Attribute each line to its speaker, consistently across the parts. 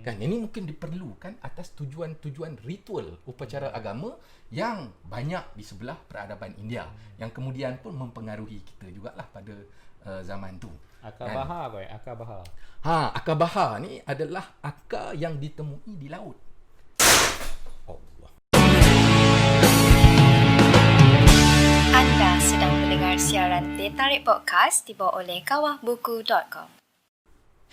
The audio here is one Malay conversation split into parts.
Speaker 1: Kan ini mungkin diperlukan atas tujuan-tujuan ritual upacara agama yang banyak di sebelah peradaban India, yang kemudian pun mempengaruhi kita jugalah pada zaman tu.
Speaker 2: Akar bahar kau, akar bahar.
Speaker 1: Akar bahar ni adalah akar yang ditemui di laut. Allah.
Speaker 3: Anda sedang mendengar siaran Teh Tarik Podcast dibawa oleh kawahbuku.com.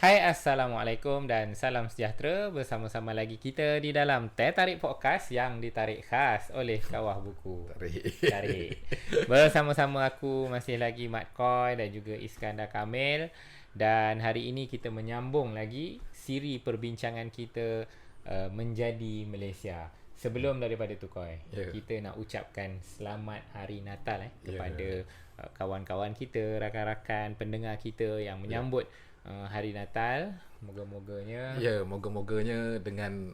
Speaker 2: Hai, Assalamualaikum dan salam sejahtera. Bersama-sama lagi kita di dalam Teh Tarik Podcast yang ditarik khas oleh Kawah Buku. Tarik. Bersama-sama aku masih lagi Mat Koi dan juga Iskandar Kamil. Dan hari ini kita menyambung lagi siri perbincangan kita menjadi Malaysia. Sebelum daripada tu Koi, kita nak ucapkan selamat Hari Natal kepada kawan-kawan kita, rakan-rakan, pendengar kita yang menyambut Hari Natal. Moga-moganya
Speaker 1: moga-moganya dengan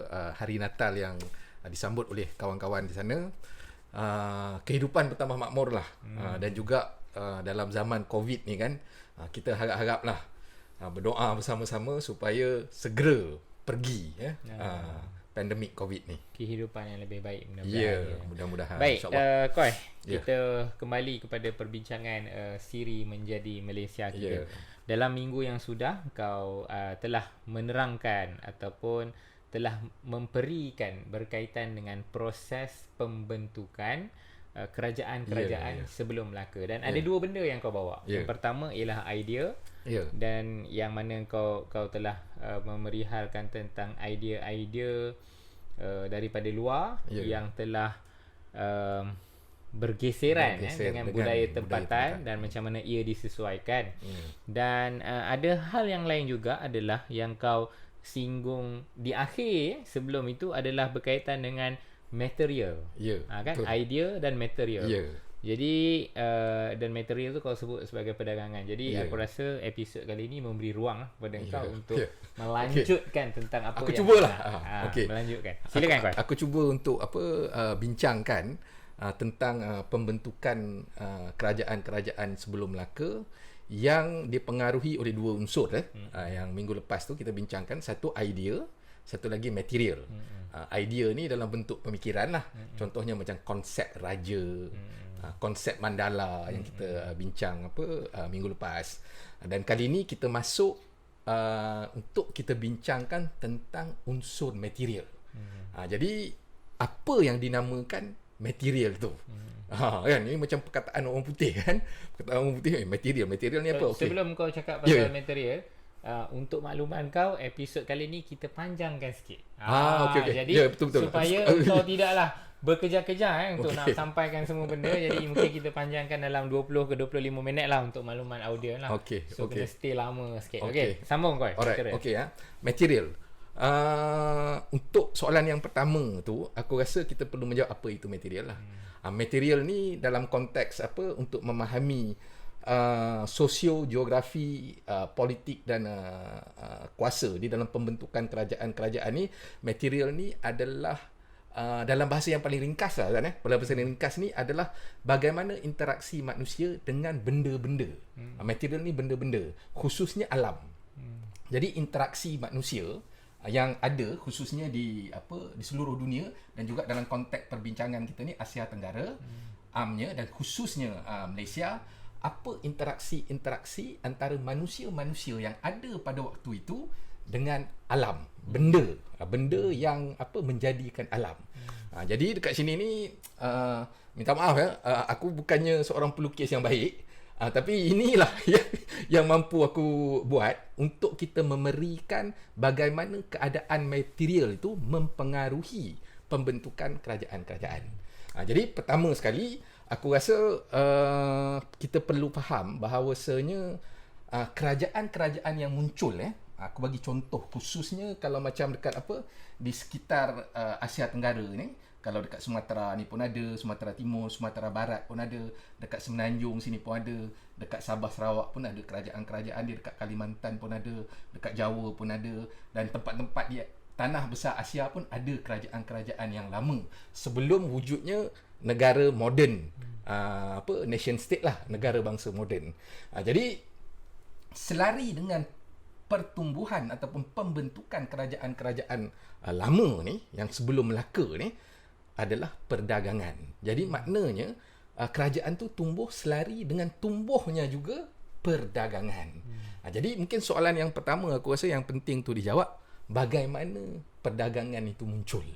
Speaker 1: Hari Natal yang disambut oleh kawan-kawan di sana, kehidupan bertambah makmur lah. Dan juga dalam zaman Covid ni kan, kita harap-haraplah berdoa bersama-sama supaya segera pergi pandemik Covid ni.
Speaker 2: Kehidupan yang lebih baik
Speaker 1: mudah-mudahan.
Speaker 2: Baik, Koi, kita kembali kepada perbincangan siri menjadi Malaysia kita. Dalam minggu yang sudah, kau telah menerangkan ataupun telah memperikan berkaitan dengan proses pembentukan kerajaan-kerajaan sebelum Melaka. Dan ada dua benda yang kau bawa. Yang pertama ialah idea, dan yang mana kau telah memerihalkan tentang idea-idea daripada luar yang telah bergeseran dengan budaya tempatan dan macam mana ia disesuaikan. Dan ada hal yang lain juga adalah yang kau singgung di akhir sebelum itu adalah berkaitan dengan material. Kan, idea dan material. Jadi dan material tu kau sebut sebagai perdagangan. Jadi aku rasa episod kali ini memberi ruang kepada kau untuk melanjutkan tentang apa
Speaker 1: aku
Speaker 2: yang
Speaker 1: cubalah.
Speaker 2: melanjutkan. Silakan kau.
Speaker 1: Aku cuba untuk bincangkan tentang pembentukan kerajaan-kerajaan sebelum Melaka yang dipengaruhi oleh dua unsur. Yang minggu lepas tu kita bincangkan, satu idea, satu lagi material. Idea ni dalam bentuk pemikiran lah. Contohnya macam konsep raja, konsep mandala yang kita bincang minggu lepas. Dan kali ni kita masuk untuk kita bincangkan tentang unsur material. Jadi apa yang dinamakan material tu? Kan ini macam perkataan orang putih kan. Perkataan orang putih, material ni apa?
Speaker 2: Sebelum kau cakap pasal material, untuk makluman kau, episod kali ni kita panjangkan sikit. Jadi betul.
Speaker 1: supaya
Speaker 2: kau tidaklah berkejar-kejar untuk nak sampaikan semua benda. Jadi mungkin kita panjangkan dalam 20 ke 25 minit lah untuk makluman audio lah. So kena stay lama sikit. Sambung kau.
Speaker 1: Alright. Material. Untuk soalan yang pertama tu, aku rasa kita perlu menjawab apa itu material lah. Material ni dalam konteks untuk memahami sosio-geografi, politik dan kuasa di dalam pembentukan kerajaan-kerajaan ni. Material ni adalah dalam bahasa yang paling ringkas lah kan, dalam bahasa yang ringkas ni adalah bagaimana interaksi manusia dengan benda-benda. Material ni benda-benda, khususnya alam. Jadi interaksi manusia yang ada khususnya di seluruh dunia dan juga dalam konteks perbincangan kita ni Asia Tenggara amnya dan khususnya Malaysia, apa interaksi antara manusia-manusia yang ada pada waktu itu dengan alam, benda yang menjadikan alam. Jadi dekat sini ni minta maaf aku bukannya seorang pelukis yang baik, tapi inilah yang mampu aku buat untuk kita memberikan bagaimana keadaan material itu mempengaruhi pembentukan kerajaan-kerajaan. Jadi pertama sekali aku rasa kita perlu faham bahawasanya kerajaan-kerajaan yang muncul, aku bagi contoh khususnya kalau macam dekat di sekitar Asia Tenggara ni. Kalau dekat Sumatera ni pun ada, Sumatera Timur, Sumatera Barat pun ada, dekat Semenanjung sini pun ada, dekat Sabah Sarawak pun ada kerajaan-kerajaan dia, dekat Kalimantan pun ada, dekat Jawa pun ada, dan tempat-tempat di tanah besar Asia pun ada kerajaan-kerajaan yang lama sebelum wujudnya negara moden, nation state lah, negara bangsa moden. Jadi selari dengan pertumbuhan ataupun pembentukan kerajaan-kerajaan lama ni yang sebelum Melaka ni adalah perdagangan. Jadi maknanya kerajaan tu tumbuh selari dengan tumbuhnya juga perdagangan. Jadi mungkin soalan yang pertama aku rasa yang penting tu dijawab, bagaimana perdagangan itu muncul.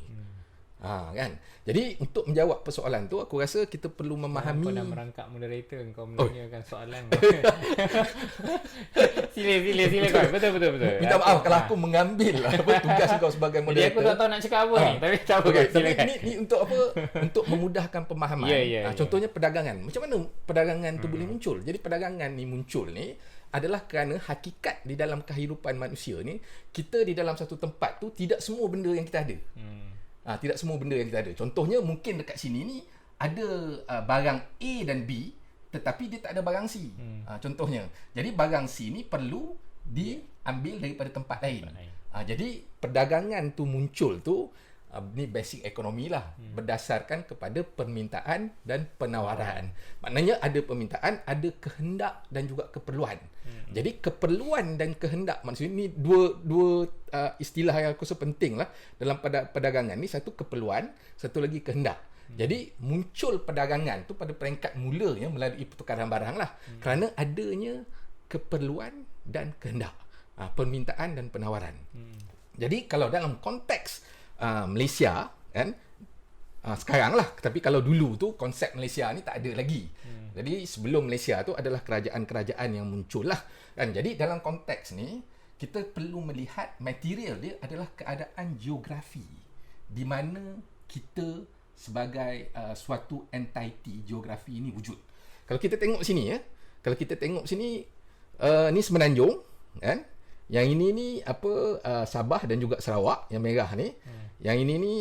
Speaker 1: Kan. Jadi untuk menjawab persoalan tu aku rasa kita perlu memahami.
Speaker 2: Kau dah merangkap moderator, kau menanyakan soalan. Sila kau. Betul.
Speaker 1: Minta maaf kalau aku mengambil tugas kau sebagai moderator.
Speaker 2: Jadi aku tak tahu nak cakap apa ni, tapi tak apa.
Speaker 1: Okay, tapi ni untuk apa? Untuk memudahkan pemahaman. Contohnya perdagangan. Macam mana perdagangan tu boleh muncul? Jadi perdagangan ni muncul ni adalah kerana hakikat di dalam kehidupan manusia ni, kita di dalam satu tempat tu tidak semua benda yang kita ada. Tidak semua benda yang kita ada. Contohnya mungkin dekat sini ni ada barang A dan B, tetapi dia tak ada barang C. Contohnya. Jadi barang C ni perlu diambil daripada tempat lain. Jadi perdagangan tu muncul tu, ni basic ekonomi lah, berdasarkan kepada permintaan dan penawaran. Maknanya ada permintaan, ada kehendak dan juga keperluan. Jadi keperluan dan kehendak, maksudnya ni dua istilah yang aku rasa penting lah dalam perdagangan ni. Satu keperluan, satu lagi kehendak. Jadi muncul perdagangan tu pada peringkat mulanya melalui pertukaran barang lah, kerana adanya keperluan dan kehendak, permintaan dan penawaran. Jadi kalau dalam konteks Malaysia kan, sekarang lah, tapi kalau dulu tu konsep Malaysia ni tak ada lagi. Jadi sebelum Malaysia tu adalah kerajaan-kerajaan yang muncul lah kan. Jadi dalam konteks ni kita perlu melihat material dia adalah keadaan geografi di mana kita sebagai suatu entiti geografi ini wujud. Kalau kita tengok sini kalau kita tengok sini, ni Semenanjung kan. Yang ini ni Sabah dan juga Sarawak yang merah ni. Yang ini ni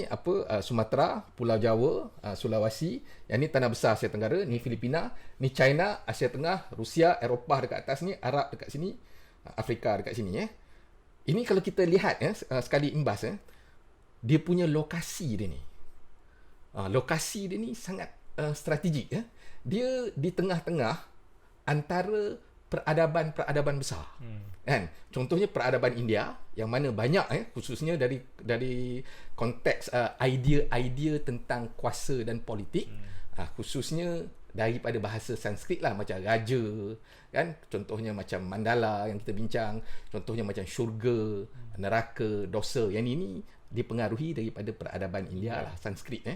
Speaker 1: Sumatera, Pulau Jawa, Sulawesi. Yang ni tanah besar Asia Tenggara, ni Filipina, ni China, Asia Tengah, Rusia, Eropah dekat atas ni, Arab dekat sini, Afrika dekat sini Ini kalau kita lihat sekali imbas dia punya lokasi dia ni. Lokasi dia ni sangat strategik Dia di tengah-tengah antara peradaban besar. Kan? Contohnya peradaban India yang mana banyak khususnya dari konteks idea tentang kuasa dan politik, khususnya daripada bahasa Sanskrit lah, macam raja kan, contohnya macam mandala yang kita bincang, contohnya macam syurga, neraka, dosa. Yang ini dipengaruhi daripada peradaban India lah, Sanskrit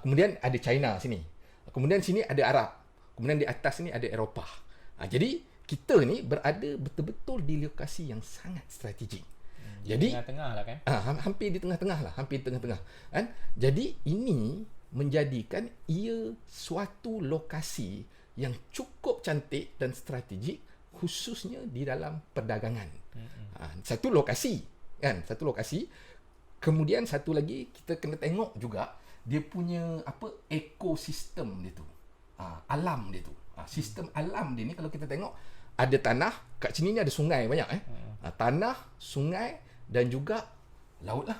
Speaker 1: kemudian ada China sini, kemudian sini ada Arab, kemudian di atas ni ada Eropah. Jadi kita ni berada betul-betul di lokasi yang sangat strategik. Jadi
Speaker 2: tengah-tengah lah kan?
Speaker 1: Hampir di tengah-tengah lah, hampir di tengah-tengah kan. Jadi ini menjadikan ia suatu lokasi yang cukup cantik dan strategik, khususnya di dalam perdagangan. Satu lokasi kan, satu lokasi. Kemudian satu lagi kita kena tengok juga dia punya ekosistem dia tu, alam dia tu. Sistem alam dia ni kalau kita tengok, ada tanah, kat sini ni ada sungai banyak tanah, sungai dan juga laut lah.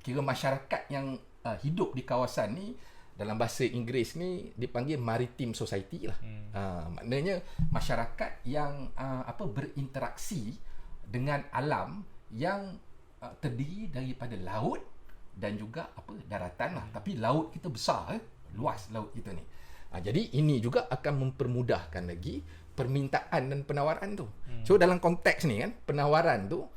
Speaker 1: Kira masyarakat yang hidup di kawasan ni, dalam bahasa Inggeris ni dipanggil maritime society lah. Maknanya masyarakat yang berinteraksi dengan alam yang terdiri daripada laut dan juga daratan lah. Tapi laut kita besar, luas laut kita ni. Jadi ini juga akan mempermudahkan lagi permintaan dan penawaran tu. So dalam konteks ni kan, penawaran tu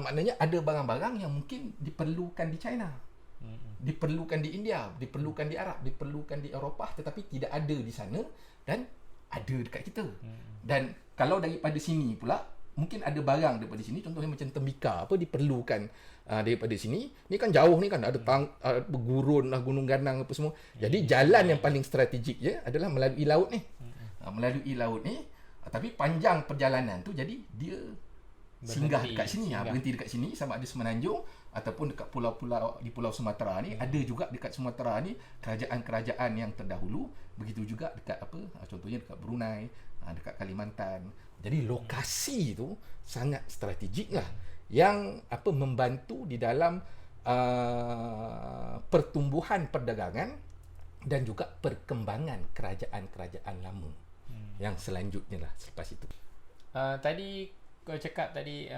Speaker 1: maknanya ada barang-barang yang mungkin diperlukan di China, diperlukan di India, diperlukan di Arab, diperlukan di Eropah, tetapi tidak ada di sana dan ada dekat kita. Dan kalau daripada sini pula mungkin ada barang daripada sini, contohnya macam tembika diperlukan daripada sini. Ni kan jauh ni kan, ada gurun lah, gunung ganang apa semua. Jadi jalan yang paling strategik adalah melalui laut ni. Melalui laut ni, tapi panjang perjalanan tu, jadi dia singgah dekat sini, berhenti dekat sini, sama ada Semenanjung ataupun dekat pulau-pulau di Pulau Sumatera ni. Ada juga dekat Sumatera ni kerajaan-kerajaan yang terdahulu. Begitu juga dekat contohnya dekat Brunei, dekat Kalimantan. Jadi lokasi tu sangat strategik lah, yang membantu di dalam pertumbuhan perdagangan dan juga perkembangan kerajaan-kerajaan lama yang selanjutnya lah selepas itu.
Speaker 2: Tadi kau cakap tadi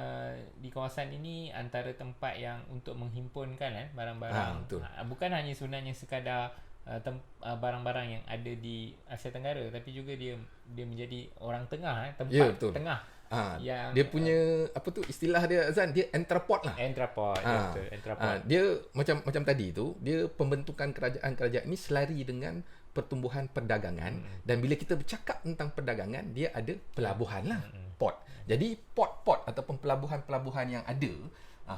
Speaker 2: di kawasan ini antara tempat yang untuk menghimpunkan barang-barang.
Speaker 1: Betul.
Speaker 2: Bukan hanya sebenarnya sekadar barang-barang yang ada di Asia Tenggara, tapi juga dia menjadi orang tengah, tempat
Speaker 1: betul.
Speaker 2: tengah. Yang
Speaker 1: Dia punya apa tu istilah dia Azan, dia entrepot lah.
Speaker 2: Entrepot, betul, entrepot.
Speaker 1: Dia macam tadi tu, dia pembentukan kerajaan-kerajaan ni selari dengan pertumbuhan perdagangan, dan bila kita bercakap tentang perdagangan, dia ada pelabuhan lah, port. Jadi port-port ataupun pelabuhan-pelabuhan yang ada,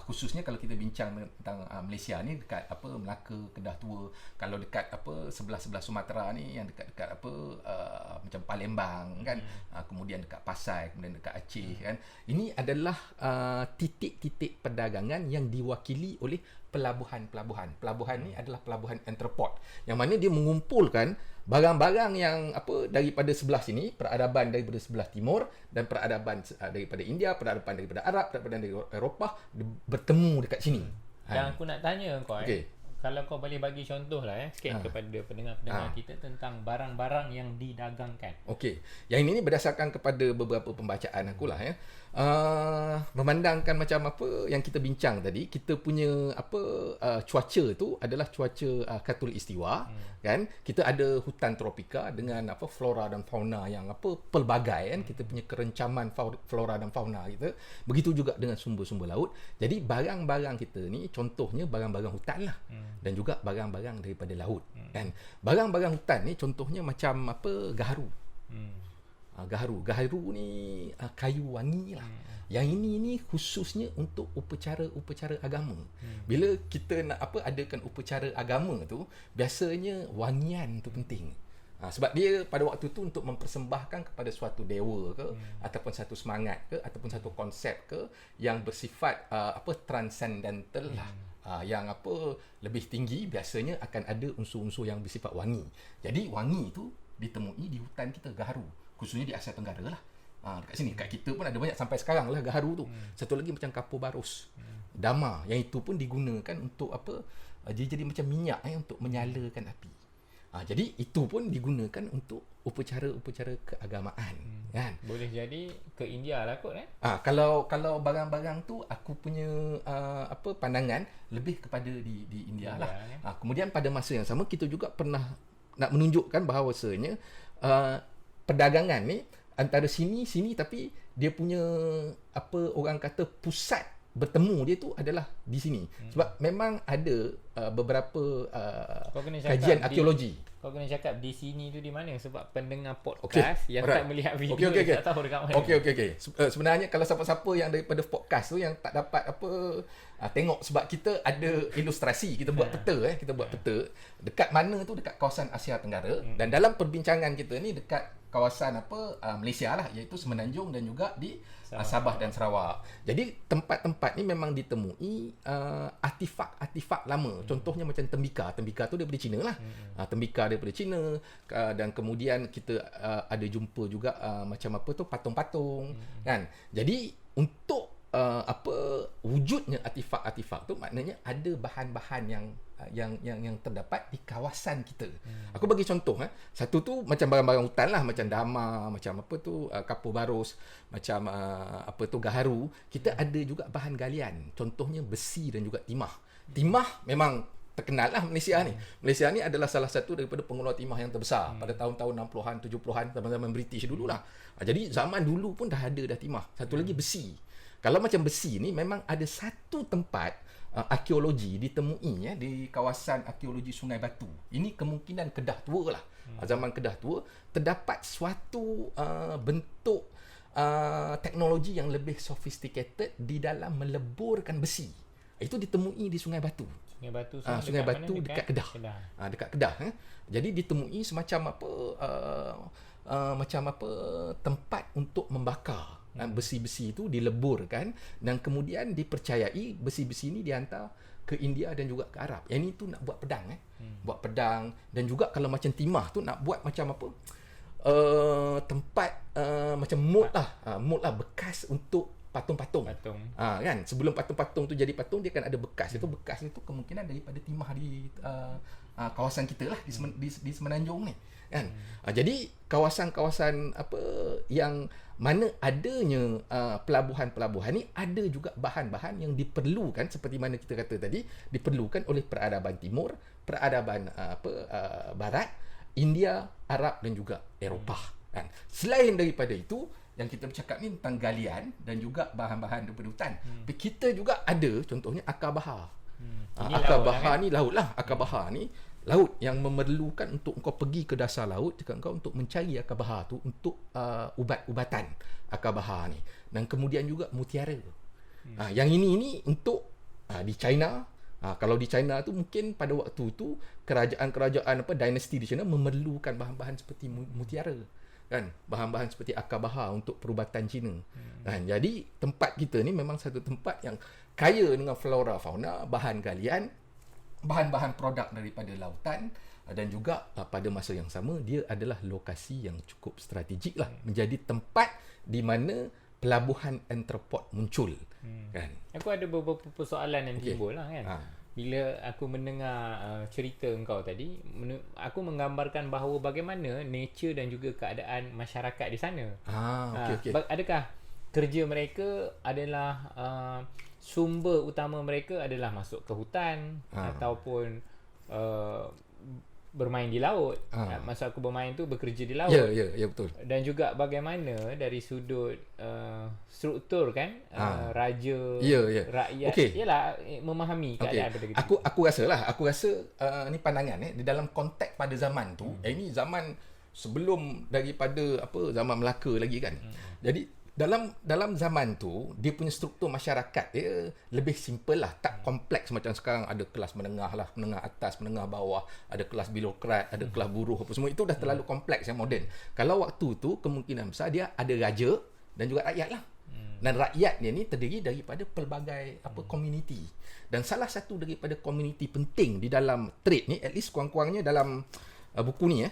Speaker 1: khususnya kalau kita bincang tentang Malaysia ni, dekat Melaka, Kedah Tua, kalau dekat sebelah-sebelah Sumatera ni yang dekat macam Palembang kan, kemudian dekat Pasai, kemudian dekat Aceh kan, ini adalah titik-titik perdagangan yang diwakili oleh pelabuhan-pelabuhan. Pelabuhan ni adalah pelabuhan entrepot, yang mana dia mengumpulkan barang-barang yang daripada sebelah sini, peradaban daripada sebelah timur, dan peradaban daripada India, peradaban daripada Arab, peradaban dari Eropah bertemu dekat sini.
Speaker 2: Dan aku nak tanya kau kalau kau boleh bagi contoh lah sikit kepada pendengar-pendengar kita tentang barang-barang yang didagangkan.
Speaker 1: Okey. Yang ini berdasarkan kepada beberapa pembacaan aku lah memandangkan macam apa yang kita bincang tadi, kita punya cuaca tu adalah cuaca khatulistiwa kan. Kita ada hutan tropika dengan flora dan fauna yang pelbagai kan. Kita punya kerencaman flora dan fauna kita. Begitu juga dengan sumber-sumber laut. Jadi barang-barang kita ni contohnya barang-barang hutan lah. Dan juga barang-barang daripada laut kan. Barang-barang hutan ni contohnya macam gaharu. Gaharu ni kayu wangi lah. Yang ini khususnya untuk upacara agama. Bila kita nak adakan upacara agama tu, biasanya wangian tu penting. Sebab dia pada waktu tu untuk mempersembahkan kepada suatu dewa ke, ataupun satu semangat ke, ataupun satu konsep ke yang bersifat transcendental lah. Yang lebih tinggi, biasanya akan ada unsur-unsur yang bersifat wangi. Jadi wangi tu ditemui di hutan kita, gaharu, khususnya di Asia Tenggara lah. Dekat sini, kat kita pun ada banyak sampai sekarang lah gaharu tu. Satu lagi macam kapur barus, dama, yang itu pun digunakan untuk dia jadi macam minyak untuk menyalakan api. Jadi itu pun digunakan untuk upacara-upacara keagamaan kan.
Speaker 2: Boleh jadi ke India lah kot
Speaker 1: Kalau barang-barang tu aku punya pandangan lebih kepada di India lah. Kemudian pada masa yang sama kita juga pernah nak menunjukkan bahawasanya perdagangan ni antara sini tapi dia punya orang kata pusat bertemu dia tu adalah di sini. Sebab memang ada beberapa kajian arkeologi.
Speaker 2: Kau kena cakap di sini tu di mana, sebab pendengar podcast yang tak melihat video tak tahu dekat mana.
Speaker 1: Okey. Sebenarnya kalau siapa-siapa yang daripada podcast tu yang tak dapat tengok, sebab kita ada ilustrasi, kita buat peta kita buat peta dekat mana tu, dekat kawasan Asia Tenggara. Dan dalam perbincangan kita ni dekat kawasan Malaysia lah, iaitu Semenanjung dan juga di Sabah dan Sarawak. Jadi tempat-tempat ni memang ditemui artifak-artifak lama. Contohnya macam tembika. Tembika tu daripada China lah. Tembika daripada China, dan kemudian kita ada jumpa juga macam patung-patung kan. Jadi untuk wujudnya artifak-artifak tu maknanya ada bahan-bahan yang terdapat di kawasan kita. Aku bagi contoh satu tu macam barang-barang hutan lah, macam dama, macam kapur barus, macam gaharu. Kita ada juga bahan galian, contohnya besi dan juga timah. Timah memang terkenal lah Malaysia ni. Malaysia ni adalah salah satu daripada pengeluar timah yang terbesar pada tahun-tahun 60-an, 70-an, zaman-zaman British dululah. Jadi zaman dulu pun dah ada timah. Satu lagi besi. Kalau macam besi ni memang ada satu tempat arkeologi ditemui di kawasan arkeologi Sungai Batu. Ini kemungkinan Kedah Tua lah. Zaman Kedah Tua terdapat suatu bentuk teknologi yang lebih sophisticated di dalam meleburkan besi. Itu ditemui di Sungai Batu. Sungai Batu dekat Kedah. Dekat Kedah. Jadi ditemui semacam tempat untuk membakar besi-besi itu, dileburkan, dan kemudian dipercayai besi-besi ini dihantar ke India dan juga ke Arab. Yang ini tu nak buat pedang buat pedang, dan juga kalau macam timah tu nak buat macam tempat macam mold lah bekas untuk patung-patung. Kan sebelum patung-patung tu jadi patung, dia kan ada bekas. Itu bekas itu kemungkinan daripada timah kawasan kita lah di Semenanjung ni kan. Jadi kawasan-kawasan apa yang mana adanya pelabuhan-pelabuhan ni ada juga bahan-bahan yang diperlukan seperti mana kita kata tadi, diperlukan oleh peradaban timur, peradaban barat, India, Arab dan juga Eropah kan. Selain daripada itu yang kita bercakap ni tentang galian dan juga bahan-bahan daripada hutan. Tapi kita juga ada contohnya akar bahar. Akar bahar ni laut lah. Akar bahar ni laut yang memerlukan untuk kau pergi ke dasar laut cakap kau untuk mencari akar bahar tu untuk ubat-ubatan akar bahar ni. Dan kemudian juga mutiara. Yang ini untuk di China. Kalau di China tu mungkin pada waktu tu kerajaan-kerajaan dinasti di China memerlukan bahan-bahan seperti mutiara kan, bahan-bahan seperti akar bahar untuk perubatan Cina. Kan, jadi tempat kita ni memang satu tempat yang kaya dengan flora fauna, bahan galian, bahan-bahan produk daripada lautan dan juga pada masa yang sama dia adalah lokasi yang cukup strategik lah, menjadi tempat di mana pelabuhan entrepot muncul. Kan.
Speaker 2: Aku ada beberapa persoalan yang timbul lah kan. Bila aku mendengar cerita engkau tadi, aku menggambarkan bahawa bagaimana nature dan juga keadaan masyarakat di sana.
Speaker 1: Okay.
Speaker 2: Adakah kerja mereka adalah sumber utama mereka adalah masuk ke hutan ataupun bermain di laut. Maksud aku bermain tu bekerja di laut.
Speaker 1: Ya betul.
Speaker 2: Dan juga bagaimana dari sudut struktur kan raja, rakyat, ialah memahami keadaan pada kita.
Speaker 1: Aku rasa ni pandangan di dalam konteks pada zaman tu. Ini zaman sebelum daripada zaman Melaka lagi kan. Jadi dalam zaman tu dia punya struktur masyarakat dia lebih simple lah, tak kompleks macam sekarang ada kelas menengah lah, menengah atas, menengah bawah, ada kelas birokrat, ada kelas buruh apa semua, itu dah terlalu kompleks yang moden. Kalau waktu tu kemungkinan besar dia ada raja dan juga rakyat lah. Dan rakyat dia ni terdiri daripada pelbagai community. Dan salah satu daripada community penting di dalam trade ni, at least kurang-kurangnya dalam buku ni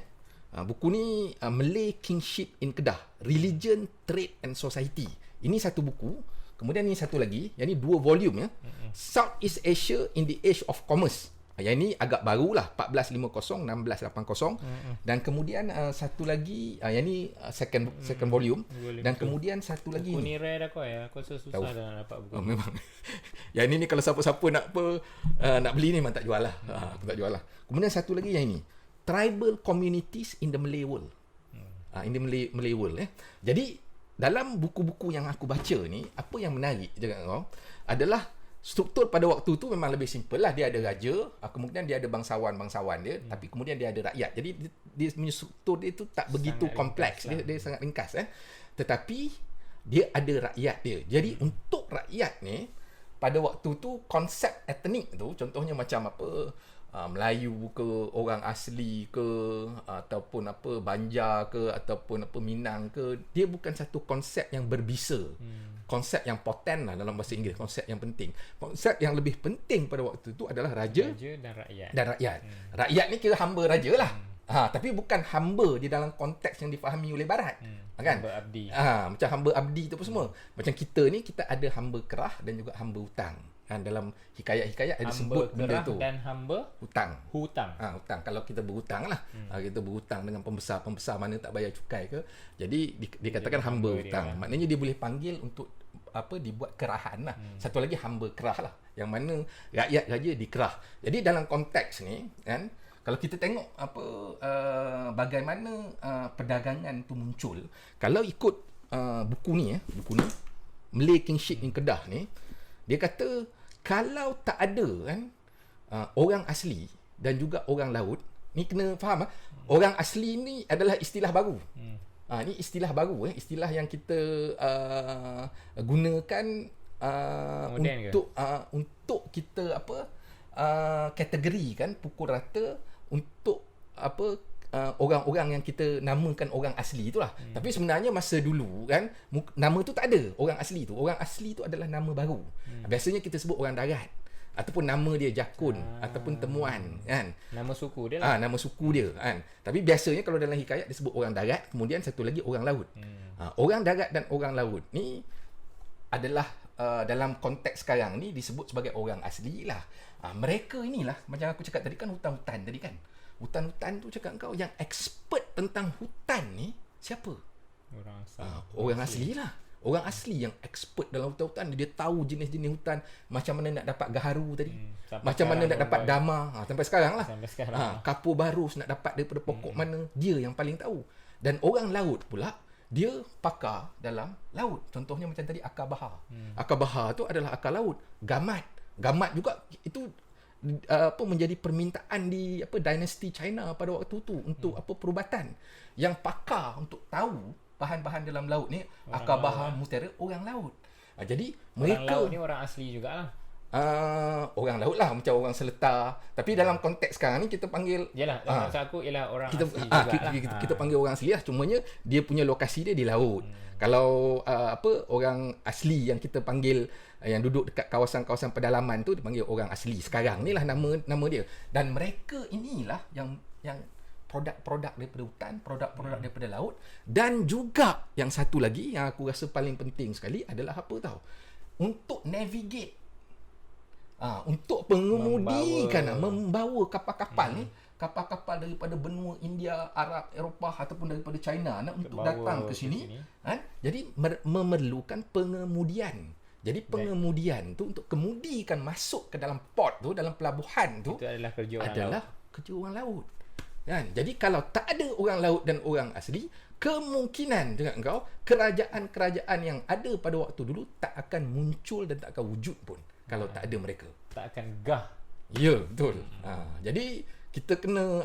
Speaker 1: buku ni Malay Kingship in Kedah, Religion, Trade and Society. Ini satu buku. Kemudian ni satu lagi, yang ni 2 volume ya. Southeast Asia in the Age of Commerce. Yang ni agak barulah, 1450 1680. Dan kemudian satu lagi yang ni second volume. Dan kemudian satu lagi
Speaker 2: buku ni rare dah kau ya. Aku rasa susah dah nak dapat buku.
Speaker 1: Memang. Yang ni kalau siapa-siapa nak beli ni memang tak jual lah. Aku tak jual lah. Kemudian satu lagi yang ini, Tribal Communities in the Malay World. In the Malay World. Jadi dalam buku-buku yang aku baca ni, apa yang menarik kau adalah struktur pada waktu tu memang lebih simple lah. Dia ada raja, kemudian dia ada bangsawan-bangsawan dia, tapi kemudian dia ada rakyat. Jadi dia punya struktur dia tu tak begitu kompleks. Dia sangat ringkas. Tetapi dia ada rakyat dia. Jadi untuk rakyat ni pada waktu tu konsep etnik tu, contohnya macam Melayu ke, orang asli ke, ataupun Banjar ke, ataupun Minang ke, dia bukan satu konsep yang berbisa. Konsep yang poten lah dalam bahasa Inggeris, konsep yang penting. Konsep yang lebih penting pada waktu itu adalah raja dan rakyat. Rakyat ni kira hamba raja lah. Tapi bukan hamba di dalam konteks yang difahami oleh barat. Kan?
Speaker 2: Hamba abdi.
Speaker 1: Macam hamba abdi tu apa semua. Macam kita ni, kita ada hamba kerah dan juga hamba hutang. Dalam hikayat-hikayat ada sebut benda tu.
Speaker 2: Dan hamba hutang.
Speaker 1: Hutang. Kalau kita berhutang lah. Kita berhutang dengan pembesar mana tak bayar cukai ke. Jadi dikatakan hamba hutang. Maknanya dia boleh panggil untuk dibuat kerahan lah. Satu lagi hamba kerah lah. Yang mana rakyat raja dikerah. Jadi dalam konteks ni kan, kalau kita tengok bagaimana perdagangan tu muncul, kalau ikut buku ni Malay Kingship in Kedah ni, dia kata kalau tak ada kan orang asli dan juga orang laut, ni kena faham orang asli ni adalah istilah baru. Ni istilah baru istilah yang kita gunakan untuk kita kategorikan pukul rata untuk orang-orang yang kita namakan orang asli itulah. Tapi sebenarnya masa dulu kan, nama tu tak ada orang asli tu. Orang asli tu adalah nama baru. Biasanya kita sebut orang darat ataupun nama dia Jakun ataupun Temuan kan.
Speaker 2: Nama suku dia lah.
Speaker 1: Nama suku dia kan. Tapi biasanya kalau dalam hikayat disebut orang darat, kemudian satu lagi orang laut. Orang darat dan orang laut ni adalah dalam konteks sekarang ni disebut sebagai orang asli lah. Mereka inilah macam aku cakap tadi kan, hutan-hutan tadi kan. Hutan-hutan tu cakap kau yang expert tentang hutan ni siapa? Orang asli lah. Orang asli yang expert dalam hutan-hutan. Dia tahu jenis-jenis hutan, macam mana nak dapat gaharu tadi, macam mana nak dapat damar, sampai sekarang lah. Kapur barus nak dapat daripada pokok mana, dia yang paling tahu. Dan orang laut pula, dia pakar dalam laut. Contohnya macam tadi akar bahar. Akar bahar tu adalah akar laut. Gamat juga itu menjadi permintaan di dinasti China pada waktu tu untuk perubatan. Yang pakar untuk tahu bahan-bahan dalam laut ni, akar bahar, mutiara, orang laut. Jadi mereka
Speaker 2: orang laut ni orang asli jugalah.
Speaker 1: Orang laut lah, macam orang Seletar. Tapi dalam konteks sekarang ni kita panggil,
Speaker 2: yalah, maksud aku ialah orang
Speaker 1: kita,
Speaker 2: asli jugalah.
Speaker 1: kita panggil orang asli lah. Cumanya dia punya lokasi dia di laut. Kalau orang asli yang kita panggil, yang duduk dekat kawasan-kawasan pedalaman tu dipanggil orang asli. Sekarang ni lah nama dia. Dan mereka inilah yang produk-produk daripada hutan, produk-produk daripada laut. Dan juga yang satu lagi yang aku rasa paling penting sekali adalah apa tahu? Untuk navigate, untuk pengemudi membawa kapal-kapal ni, kapal-kapal daripada benua India, Arab, Eropah ataupun daripada China untuk datang ke sini. Jadi memerlukan pengemudian. Jadi pengemudian tu untuk kemudikan masuk ke dalam port tu, dalam pelabuhan tu,
Speaker 2: itu adalah
Speaker 1: kerja orang laut. Jadi kalau tak ada orang laut dan orang asli, kemungkinan dengan engkau kerajaan-kerajaan yang ada pada waktu dulu tak akan muncul dan tak akan wujud pun kalau tak ada mereka.
Speaker 2: Tak akan gah.
Speaker 1: Ya, betul. Jadi kita kena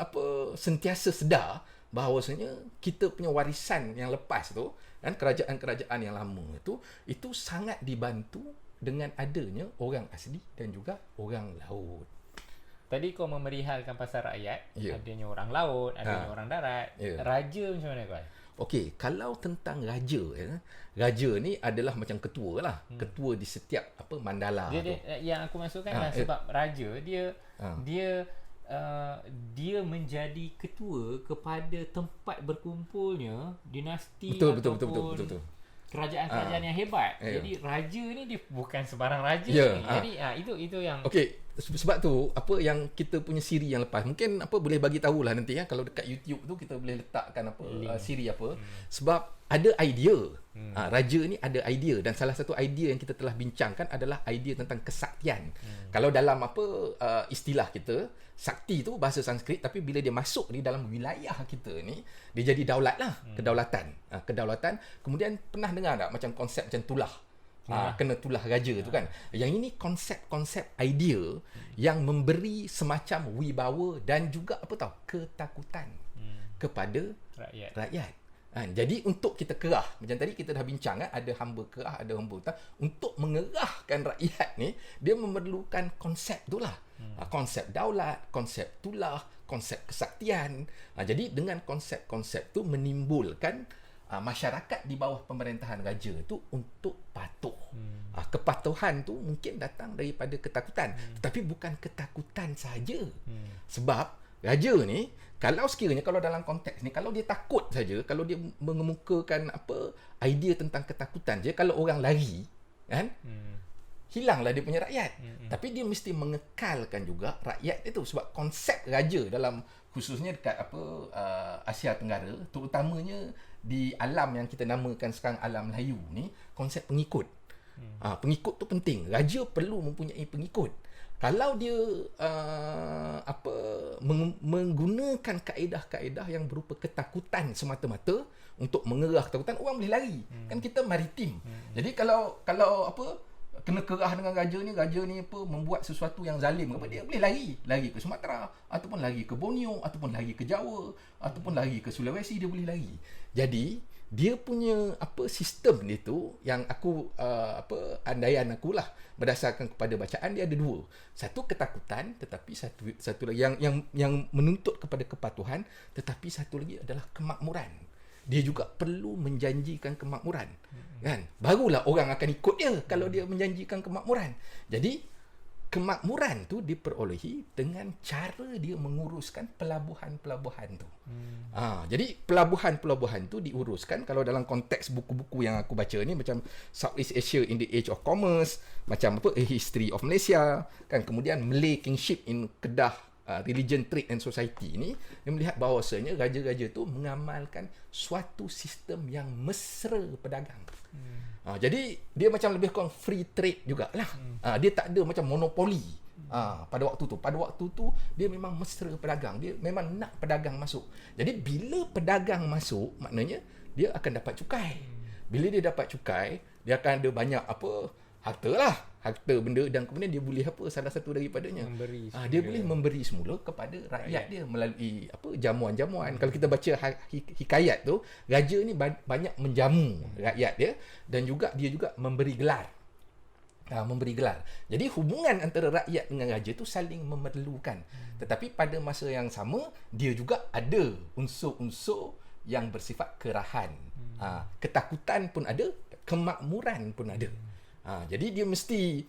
Speaker 1: sentiasa sedar bahawasanya kita punya warisan yang lepas tu, kan, kerajaan-kerajaan yang lama itu sangat dibantu dengan adanya orang asli dan juga orang laut.
Speaker 2: Tadi kau memerihalkan pasal rakyat, adanya orang laut, adanya orang darat. Raja macam mana kau?
Speaker 1: Okey, kalau tentang raja, raja ni adalah macam ketua lah. Ketua di setiap mandala.
Speaker 2: Yang aku masukkan sebab raja dia menjadi ketua kepada tempat berkumpulnya dinasti
Speaker 1: betul.
Speaker 2: kerajaan-kerajaan yang hebat. Jadi raja ni dia bukan sebarang raja ni. Jadi itu yang
Speaker 1: okey, sebab tu apa yang kita punya siri yang lepas mungkin boleh bagi tahulah nanti kalau dekat YouTube tu kita boleh letakkan siri sebab ada idea. Raja ni ada idea, dan salah satu idea yang kita telah bincangkan adalah idea tentang kesaktian. Kalau dalam istilah kita, sakti tu bahasa Sanskrit, tapi bila dia masuk di dalam wilayah kita ni, dia jadi daulat lah, kedaulatan. Kemudian pernah dengar tak macam konsep macam tulah? Kena tulah raja tu kan. Yang ini konsep-konsep idea yang memberi semacam wibawa dan juga ketakutan kepada rakyat. Jadi untuk kita kerah, macam tadi kita dah bincang ada hamba kerah, ada hamba hutang. Untuk mengerahkan rakyat ni, dia memerlukan konsep tu lah. Konsep daulat, konsep tulah, konsep kesaktian. Jadi dengan konsep-konsep tu menimbulkan masyarakat di bawah pemerintahan raja tu untuk patuh. Kepatuhan tu mungkin datang daripada ketakutan, tetapi bukan ketakutan sahaja. Sebab raja ni, kalau sekiranya kalau dalam konteks ni, kalau dia takut saja, kalau dia mengemukakan idea tentang ketakutan je, kalau orang lari kan, hilanglah dia punya rakyat. Tapi dia mesti mengekalkan juga rakyat itu, sebab konsep raja dalam khususnya dekat Asia Tenggara, terutamanya di alam yang kita namakan sekarang alam Melayu ni, konsep pengikut. Pengikut tu penting. Raja perlu mempunyai pengikut. Kalau dia menggunakan kaedah-kaedah yang berupa ketakutan semata-mata untuk mengerah ketakutan, orang boleh lari. Kan kita maritim. Jadi kalau kena kerah dengan raja ni membuat sesuatu yang zalim, dia boleh lari ke Sumatera, ataupun lari ke Borneo, ataupun lari ke Jawa, ataupun lari ke Sulawesi, dia boleh lari. Jadi dia punya sistem dia tu, yang aku andaian aku lah berdasarkan kepada bacaan, dia ada dua. Satu ketakutan, tetapi satu lagi yang menuntut kepada kepatuhan, tetapi satu lagi adalah kemakmuran. Dia juga perlu menjanjikan kemakmuran. Kan? Barulah orang akan ikut dia kalau dia menjanjikan kemakmuran. Jadi kemakmuran tu diperolehi dengan cara dia menguruskan pelabuhan-pelabuhan tu. Jadi pelabuhan-pelabuhan tu diuruskan kalau dalam konteks buku-buku yang aku baca ni macam Southeast Asia in the Age of Commerce, macam A History of Malaysia, kan, kemudian Malay Kingship in Kedah, Religion, Trade and Society ni, dia melihat bahawasanya raja-raja tu mengamalkan suatu sistem yang mesra pedagang. Jadi dia macam lebih kurang free trade jugalah. Dia tak ada macam monopoli. Pada waktu tu dia memang mesra pedagang. Dia memang nak pedagang masuk. Jadi bila pedagang masuk, maknanya dia akan dapat cukai. Bila dia dapat cukai, dia akan ada banyak harta benda, dan kemudian dia boleh salah satu daripadanya dia boleh memberi semula kepada rakyat dia melalui jamuan-jamuan. Kalau kita baca hikayat tu, raja ni banyak menjamu rakyat dia, dan juga dia juga memberi gelar. Jadi hubungan antara rakyat dengan raja tu saling memerlukan. Tetapi pada masa yang sama, dia juga ada unsur-unsur yang bersifat kerahan. Ketakutan pun ada, kemakmuran pun ada. Jadi dia mesti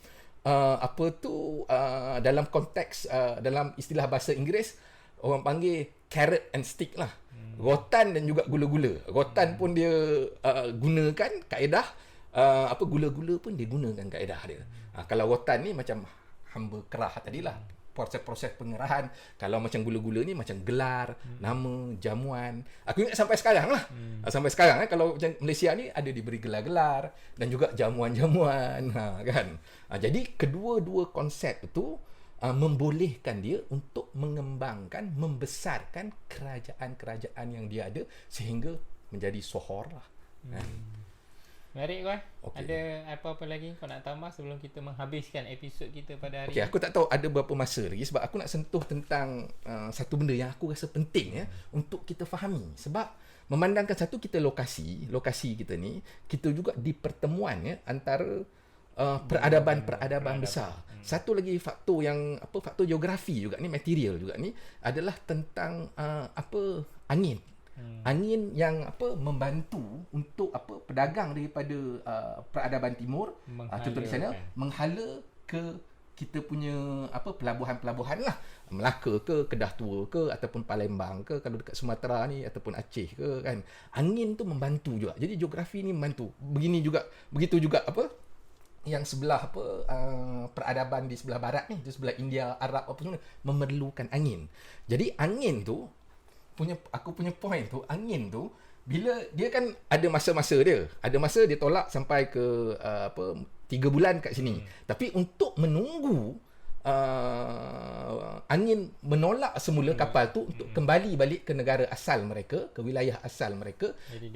Speaker 1: dalam konteks dalam istilah bahasa Inggeris orang panggil carrot and stick lah. Rotan dan juga gula-gula. Rotan pun dia gunakan kaedah, gula-gula pun dia gunakan kaedah dia. Kalau rotan ni macam hamba kerah tadilah, proses-proses pengerahan. Kalau macam gula-gula ni macam gelar, nama, jamuan. Aku ingat sampai sekarang lah. Sampai sekarang kalau macam Malaysia ni ada diberi gelar-gelar dan juga jamuan-jamuan, kan. Jadi kedua-dua konsep itu membolehkan dia untuk mengembangkan, membesarkan kerajaan-kerajaan yang dia ada sehingga menjadi sohor lah.
Speaker 2: Menarik kau. Okay. Ada apa-apa lagi kau nak tambah sebelum kita menghabiskan episod kita pada hari
Speaker 1: ini? Aku tak tahu ada berapa masa lagi sebab aku nak sentuh tentang satu benda yang aku rasa penting untuk kita fahami. Sebab memandangkan satu, kita lokasi kita ni, kita juga di pertemuan antara peradaban besar. Satu lagi faktor yang faktor geografi juga ni, material juga ni adalah tentang angin. Angin yang membantu untuk pedagang daripada peradaban timur, contoh di sana menghala ke kita punya pelabuhan-pelabuhan lah, Melaka ke, Kedah Tua ke, ataupun Palembang ke, kalau dekat Sumatera ni, ataupun Aceh ke, kan. Angin tu membantu juga. Jadi geografi ni membantu. Begitu juga yang sebelah peradaban di sebelah barat ni, di sebelah India, Arab semua memerlukan angin. Jadi angin tu aku punya point tu, angin tu bila dia kan ada masa-masa dia. Ada masa dia tolak sampai ke 3 bulan kat sini. Tapi untuk menunggu angin menolak semula kapal tu untuk kembali balik ke negara asal mereka, ke wilayah asal mereka.
Speaker 2: Jadi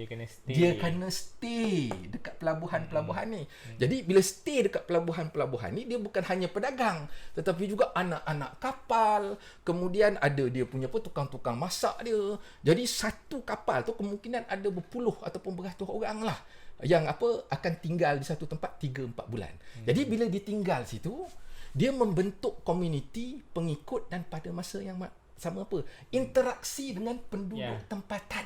Speaker 1: dia kena stay dekat pelabuhan-pelabuhan ni. Jadi bila stay dekat pelabuhan-pelabuhan ni, dia bukan hanya pedagang, tetapi juga anak-anak kapal, kemudian ada dia punya tukang-tukang masak dia. Jadi satu kapal tu kemungkinan ada berpuluh ataupun beratus orang lah yang akan tinggal di satu tempat 3-4 bulan. Jadi bila ditinggal situ, dia membentuk komuniti pengikut, dan pada masa yang sama interaksi dengan penduduk tempatan.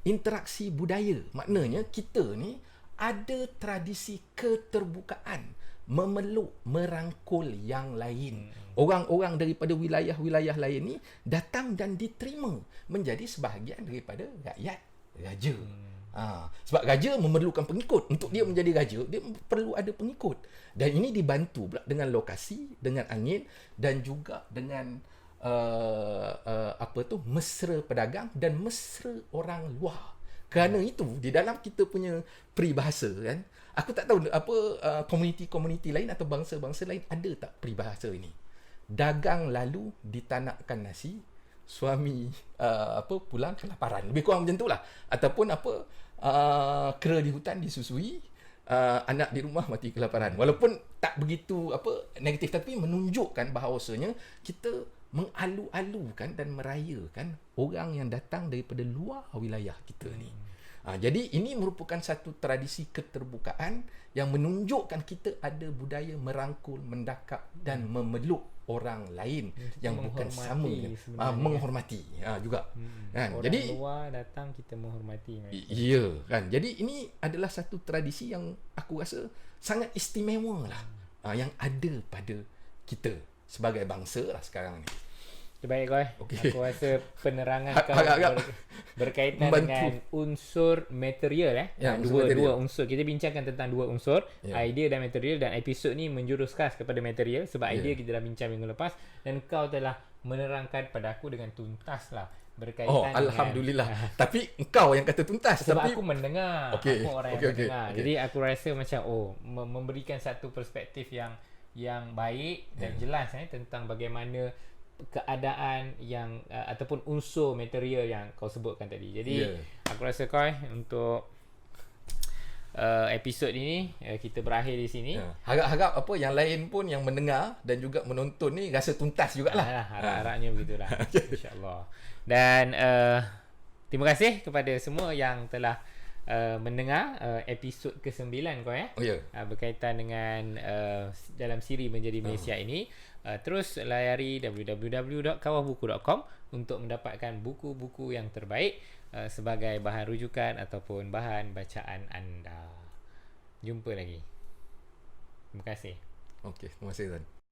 Speaker 1: Interaksi budaya. Maknanya kita ni ada tradisi keterbukaan, memeluk, merangkul yang lain. Orang-orang daripada wilayah-wilayah lain ni datang dan diterima menjadi sebahagian daripada rakyat raja. Sebab raja memerlukan pengikut. Untuk dia menjadi raja, dia perlu ada pengikut. Dan ini dibantu pula dengan lokasi, dengan angin, dan juga dengan mesra pedagang dan mesra orang luar. Kerana itu di dalam kita punya peribahasa, kan, aku tak tahu komuniti-komuniti lain atau bangsa-bangsa lain ada tak peribahasa ini. Dagang lalu ditanakkan nasi, suami pulang kelaparan. Lebih kurang macam itulah. Ataupun kera di hutan disusui, anak di rumah mati kelaparan. Walaupun tak begitu negatif, tapi menunjukkan bahawasanya kita mengalu-alukan dan merayakan orang yang datang daripada luar wilayah kita ni. Jadi ini merupakan satu tradisi keterbukaan yang menunjukkan kita ada budaya merangkul, mendakap dan memeluk orang lain yang bukan sama dengan menghormati juga. Kan?
Speaker 2: Orang
Speaker 1: jadi
Speaker 2: luar datang, kita menghormati mereka.
Speaker 1: Ya, kan. Jadi ini adalah satu tradisi yang aku rasa sangat istimewa lah yang ada pada kita sebagai bangsa lah sekarang ni.
Speaker 2: Baik kau.
Speaker 1: Okey.
Speaker 2: Aku rasa penerangan kau
Speaker 1: Agak-agak
Speaker 2: berkaitan
Speaker 1: membantu.
Speaker 2: dengan unsur material
Speaker 1: Ya, unsur
Speaker 2: dua
Speaker 1: material.
Speaker 2: unsur. Kita bincangkan tentang dua unsur,
Speaker 1: Ya.
Speaker 2: idea dan material, dan episod ni menjurus khas kepada material sebab
Speaker 1: Ya.
Speaker 2: idea kita dah bincang minggu lepas dan kau telah menerangkan pada aku dengan tuntas lah berkaitan dengan
Speaker 1: Alhamdulillah. Tapi engkau yang kata tuntas.
Speaker 2: sebab
Speaker 1: tapi
Speaker 2: aku mendengar.
Speaker 1: Okey,
Speaker 2: Aku orang
Speaker 1: okey,
Speaker 2: yang
Speaker 1: okey,
Speaker 2: mendengar.
Speaker 1: okey.
Speaker 2: Jadi aku rasa macam memberikan satu perspektif yang baik dan jelas tentang bagaimana keadaan yang ataupun unsur material yang kau sebutkan tadi. Jadi aku rasa kau untuk episod ini kita berakhir di sini.
Speaker 1: Harap-harap apa yang lain pun yang mendengar dan juga menonton ni rasa tuntas jugalah.
Speaker 2: Harap-harapnya begitulah. InsyaAllah. Dan terima kasih kepada semua yang telah mendengar episod ke-9 kau berkaitan dengan dalam siri Menjadi Malaysia ini. Terus layari www.kawahbuku.com untuk mendapatkan buku-buku yang terbaik sebagai bahan rujukan ataupun bahan bacaan anda. Jumpa lagi. Terima kasih.
Speaker 1: Okey, terima kasih Zan.